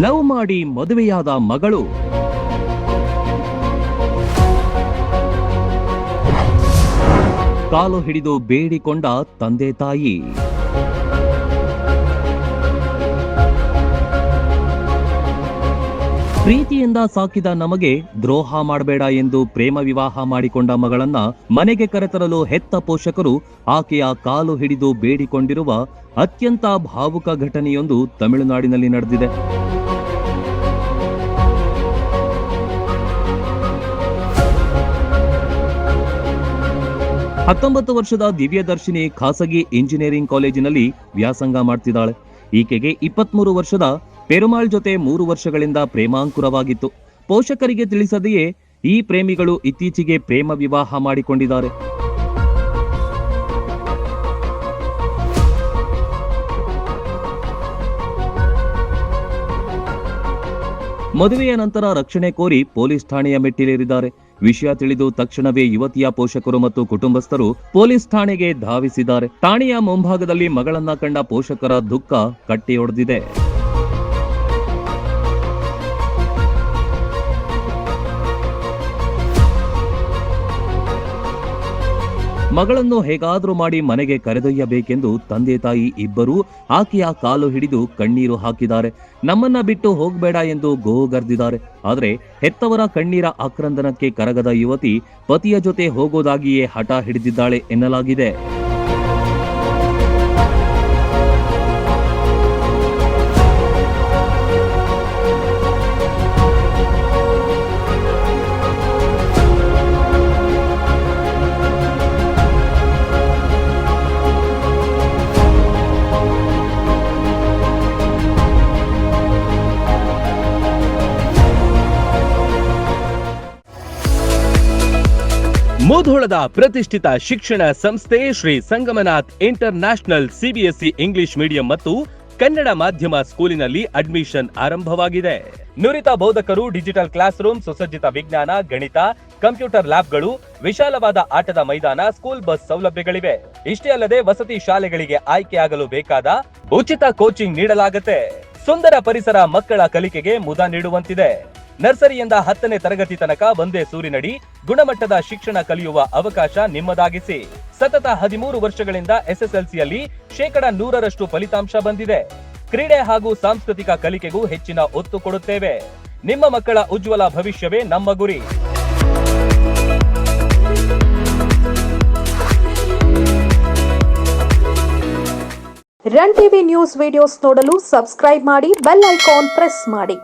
Love ಮಾಡಿ ಮದುವೆಯಾದ ಮಗಳು, ಕಾಲು ಹಿಡಿದು ಬೇಡಿಕೊಂಡ ತಂದೆ ತಾಯಿ, ಪ್ರೀತಿಯಿಂದ ಸಾಕಿದ ನಮಗೆ ದ್ರೋಹ ಮಾಡಬೇಡ ಎಂದು ಪ್ರೇಮ ವಿವಾಹ ಮಾಡಿಕೊಂಡ ಮಗಳನ್ನ ಮನೆಗೆ ಕರೆತರಲು ಹೆತ್ತ ಪೋಷಕರು ಆಕೆಯ ಕಾಲು ಹಿಡಿದು ಬೇಡಿಕೊಂಡಿರುವ ಅತ್ಯಂತ ಭಾವುಕ ಘಟನೆಯೊಂದು ತಮಿಳುನಾಡಿನಲ್ಲಿ ನಡೆದಿದೆ. ಹತ್ತೊಂಬತ್ತು ವರ್ಷದ ದಿವ್ಯದರ್ಶಿನಿ ಖಾಸಗಿ ಇಂಜಿನಿಯರಿಂಗ್ ಕಾಲೇಜಿನಲ್ಲಿ ವ್ಯಾಸಂಗ ಮಾಡ್ತಿದ್ದಾಳೆ. ಈಕೆಗೆ 23 ವರ್ಷದ ಪೆರುಮಾಳ್ ಜೊತೆ 3 ವರ್ಷಗಳಿಂದ ಪ್ರೇಮಾಂಕುರವಾಗಿತ್ತು. ಪೋಷಕರಿಗೆ ತಿಳಿಸದೆಯೇ ಈ ಪ್ರೇಮಿಗಳು ಇತ್ತೀಚೆಗೆ ಪ್ರೇಮ ವಿವಾಹ ಮಾಡಿಕೊಂಡಿದ್ದಾರೆ. ಮದುವೆಯ ನಂತರ ರಕ್ಷಣೆ ಕೋರಿ ಪೊಲೀಸ್ ಠಾಣೆಯ ಮೆಟ್ಟಿಲೇರಿದ್ದಾರೆ. ವಿಷಯ ತಿಳಿದು ತಕ್ಷಣವೇ ಯುವತಿಯ ಪೋಷಕರು ಮತ್ತು ಕುಟುಂಬಸ್ಥರು ಪೊಲೀಸ್ ಠಾಣೆಗೆ ಧಾವಿಸಿದ್ದಾರೆ. ಠಾಣೆಯ ಮುಂಭಾಗದಲ್ಲಿ ಮಗಳನ್ನ ಕಂಡ ಪೋಷಕರ ದುಃಖ ಕಟ್ಟಿಯೊಡೆದಿದೆ. ಮಗಳನ್ನು ಹೇಗಾದ್ರೂ ಮಾಡಿ ಮನೆಗೆ ಕರೆದೊಯ್ಯಬೇಕೆಂದು ತಂದೆ ತಾಯಿ ಇಬ್ಬರೂ ಆಕೆಯ ಕಾಲು ಹಿಡಿದು ಕಣ್ಣೀರು ಹಾಕಿದ್ದಾರೆ. ನಮ್ಮನ್ನ ಬಿಟ್ಟು ಹೋಗಬೇಡ ಎಂದು ಗೋಗರ್ದಿದ್ದಾರೆ. ಆದರೆ ಹೆತ್ತವರ ಕಣ್ಣೀರ ಆಕ್ರಂದನಕ್ಕೆ ಕರಗದ ಯುವತಿ ಪತಿಯ ಜೊತೆ ಹೋಗೋದಾಗಿಯೇ ಹಠ ಹಿಡಿದಿದ್ದಾಳೆ ಎನ್ನಲಾಗಿದೆ. ಮುಧೋಳದ ಪ್ರತಿಷ್ಠಿತ ಶಿಕ್ಷಣ ಸಂಸ್ಥೆ Shri Sangamanath international CBSE English medium ಮತ್ತು ಕನ್ನಡ ಮಾಧ್ಯಮ ಸ್ಕೂಲಿನಲ್ಲಿ ಅಡ್ಮಿಷನ್ ಆರಂಭವಾಗಿದೆ. ನುರಿತ ಬೋಧಕರು, ಡಿಜಿಟಲ್ ಕ್ಲಾಸ್ ರೂಮ್, ಸುಸಜ್ಜಿತ ವಿಜ್ಞಾನ, ಗಣಿತ, ಕಂಪ್ಯೂಟರ್ ಲ್ಯಾಬ್ಗಳು, ವಿಶಾಲವಾದ ಆಟದ ಮೈದಾನ, ಸ್ಕೂಲ್ ಬಸ್ ಸೌಲಭ್ಯಗಳಿವೆ. ಇಷ್ಟೇ ಅಲ್ಲದೆ ವಸತಿ ಶಾಲೆಗಳಿಗೆ ಆಯ್ಕೆಯಾಗಲು ಬೇಕಾದ ಉಚಿತ ಕೋಚಿಂಗ್ ನೀಡಲಾಗುತ್ತೆ. ಸುಂದರ ಪರಿಸರ ಮಕ್ಕಳ ಕಲಿಕೆಗೆ ಮುದ ನೀಡುವಂತಿದೆ. ನರ್ಸರಿಯಿಂದ 10ನೇ ತರಗತಿ ತನಕ ಒಂದೇ ಸೂರಿನಡಿ ಗುಣಮಟ್ಟದ ಶಿಕ್ಷಣ ಕಲಿಯುವ ಅವಕಾಶ ನಿಮ್ಮದಾಗಿಸಿ. ಸತತ 13 ವರ್ಷಗಳಿಂದ ಎಸ್ಎಸ್ಎಲ್ಸಿಯಲ್ಲಿ 100% ಫಲಿತಾಂಶ ಬಂದಿದೆ. ಕ್ರೀಡೆ ಹಾಗೂ ಸಾಂಸ್ಕೃತಿಕ ಕಲಿಕೆಗೂ ಹೆಚ್ಚಿನ ಒತ್ತು ಕೊಡುತ್ತೇವೆ. ನಿಮ್ಮ ಮಕ್ಕಳ ಉಜ್ವಲ ಭವಿಷ್ಯವೇ ನಮ್ಮ ಗುರಿ. ರನ್ ಟಿವಿ ನ್ಯೂಸ್ ವಿಡಿಯೋಸ್ ನೋಡಲು ಸಬ್ಸ್ಕ್ರೈಬ್ ಮಾಡಿ, ಬೆಲ್ ಐಕಾನ್ ಪ್ರೆಸ್ ಮಾಡಿ.